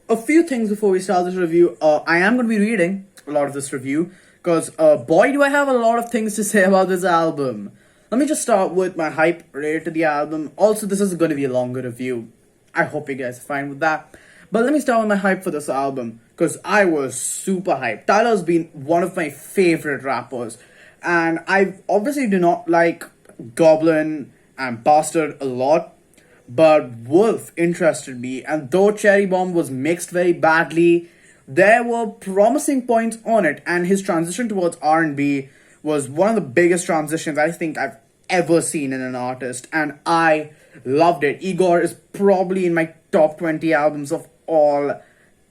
a few things before we start this review. I am going to be reading a lot of this review because, boy, do I have a lot of things to say about this album. Let me just start with my hype related to the album. Also, this is going to be a longer review. I hope you guys are fine with that. But let me start with my hype for this album because I was super hyped. Tyler's been one of my favorite rappers, and I obviously do not like Goblin and Bastard a lot. But Wolf interested me, and though Cherry Bomb was mixed very badly, there were promising points on it, and his transition towards R&B was one of the biggest transitions I think I've ever seen in an artist, and I loved it. Igor is probably in my top 20 albums of all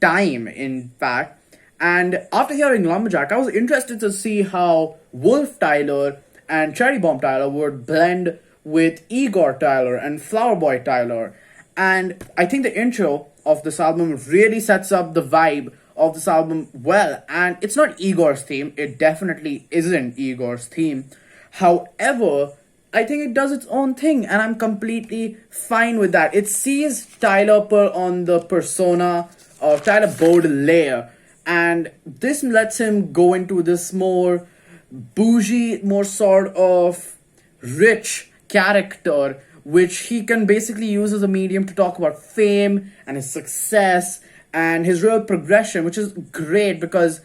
time, in fact. And after hearing Lumberjack, I was interested to see how Wolf Tyler and Cherry Bomb Tyler would blend with Igor Tyler and Flower Boy Tyler. And I think the intro of this album really sets up the vibe of this album well. And it's not Igor's theme, it definitely isn't Igor's theme. However, I think it does its own thing, and I'm completely fine with that. It sees Tyler put on the persona of Tyler Baudelaire, and this lets him go into this more bougie, more sort of rich character, which he can basically use as a medium to talk about fame and his success and his real progression, which is great because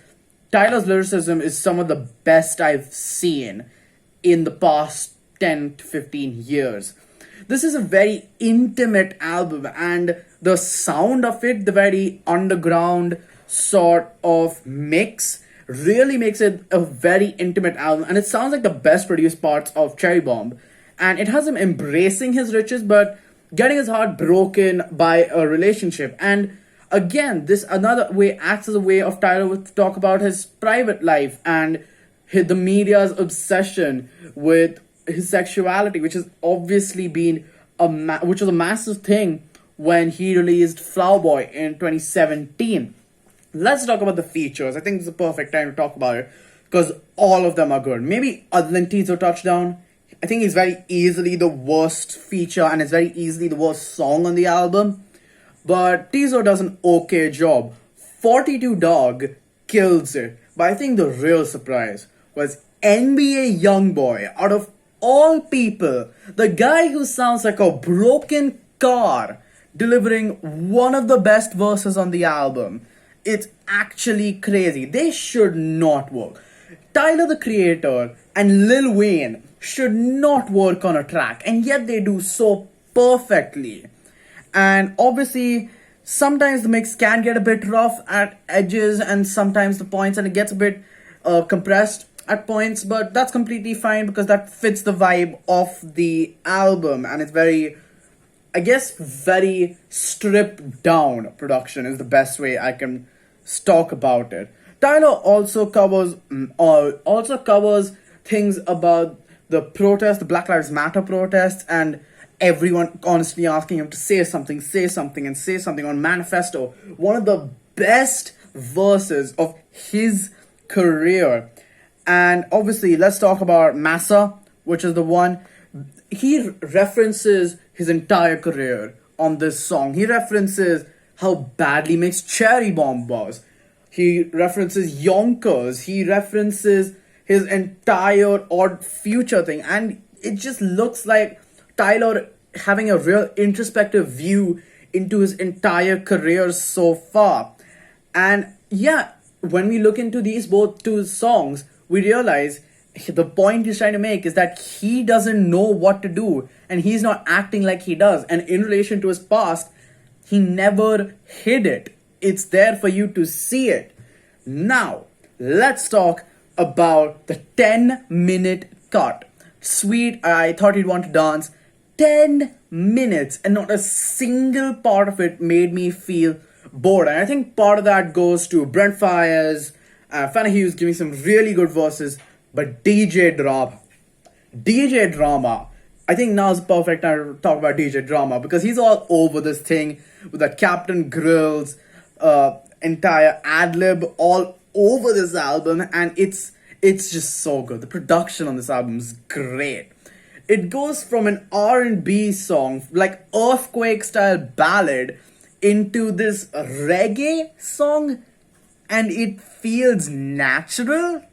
Tyler's lyricism is some of the best I've seen in the past 10 to 15 years. This is a very intimate album, and the sound of it, the very underground sort of mix, really makes it a very intimate album, and it sounds like the best produced parts of Cherry Bomb. And it has him embracing his riches but getting his heart broken by a relationship. And again, this another way acts as a way of Tyler to talk about his private life and the media's obsession with his sexuality, which has obviously been which was a massive thing when he released Flower Boy in 2017. Let's talk about the features. I think this is the perfect time to talk about it because all of them are good. Maybe other than Teaser Touchdown, I think he's very easily the worst feature and it's very easily the worst song on the album. But Teaser does an okay job. 42 Dog kills it. But I think the real surprise was NBA Youngboy. Out of all people, the guy who sounds like a broken car delivering one of the best verses on the album. It's actually crazy. They should not work. Tyler the Creator and Lil Wayne should not work on a track, and yet they do so perfectly. And obviously, sometimes the mix can get a bit rough at edges and sometimes the points, and it gets a bit compressed at points, but that's completely fine because that fits the vibe of the album, and it's very, I guess, very stripped down production is the best way I can talk about it. Tyler also covers things about the protest, the Black Lives Matter protests, and everyone constantly asking him to say something on Manifesto. One of the best verses of his career. And obviously, let's talk about Massa, which is the one. He references his entire career on this song. He references how badly mixed Cherry Bomb was. He references Yonkers. He references his entire Odd Future thing. And it just looks like Tyler having a real introspective view into his entire career so far. And yeah, when we look into these both two songs, we realize the point he's trying to make is that he doesn't know what to do and he's not acting like he does. And in relation to his past, he never hid it. It's there for you to see it. Now, let's talk about the 10-minute cut. Sweet, I thought you'd want to dance. 10 minutes and not a single part of it made me feel bored. And I think part of that goes to Brent Faiyaz, Fana Hughes giving some really good verses, but DJ Drama, I think now is the perfect time to talk about DJ Drama because he's all over this thing with the Captain Grill's entire ad-lib all over this album, and it's just so good. The production on this album is great. It goes from an R&B song, like earthquake style ballad, into this reggae song and it feels natural.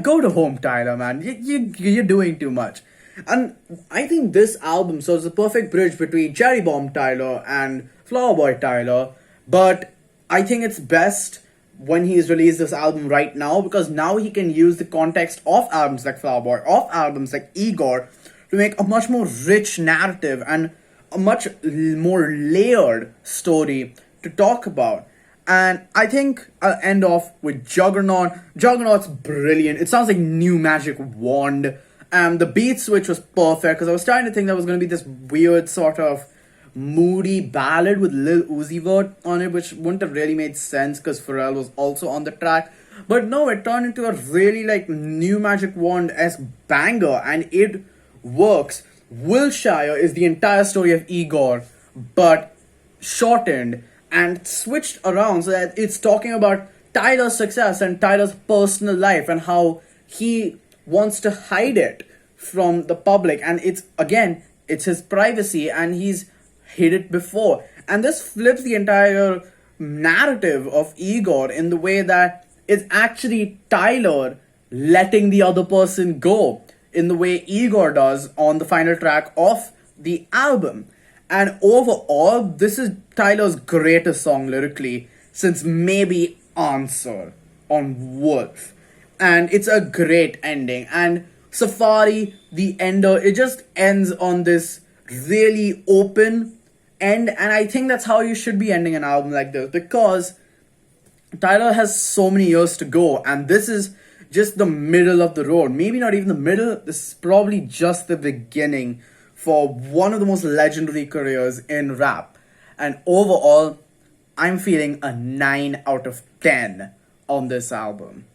Go to home, Tyler, man. You're doing too much. And I think this album serves a perfect bridge between Cherry Bomb Tyler and Flower Boy Tyler. But I think it's best when he's released this album right now, because now he can use the context of albums like Flower Boy, of albums like Igor, to make a much more rich narrative and a much more layered story to talk about. And I think I'll end off with Juggernaut. Juggernaut's brilliant. It sounds like new magic wand. And the beat switch was perfect, because I was starting to think that was going to be this weird sort of moody ballad with Lil Uzi Vert on it, which wouldn't have really made sense because Pharrell was also on the track. But no, it turned into a really like new magic wand-esque banger, and it works. Wilshire is the entire story of Igor, but shortened and switched around so that it's talking about Tyler's success and Tyler's personal life and how he wants to hide it from the public. And it's his privacy, and he's hid it before. And this flips the entire narrative of Igor in the way that it's actually Tyler letting the other person go, in the way Igor does on the final track of the album. And overall, this is Tyler's greatest song lyrically since maybe Answer on Wolf. And it's a great ending. And Safari, the ender, it just ends on this really open end. And I think that's how you should be ending an album like this, because Tyler has so many years to go, and this is just the middle of the road. Maybe not even the middle, this is probably just the beginning for one of the most legendary careers in rap. And overall, I'm feeling a 9 out of 10 on this album.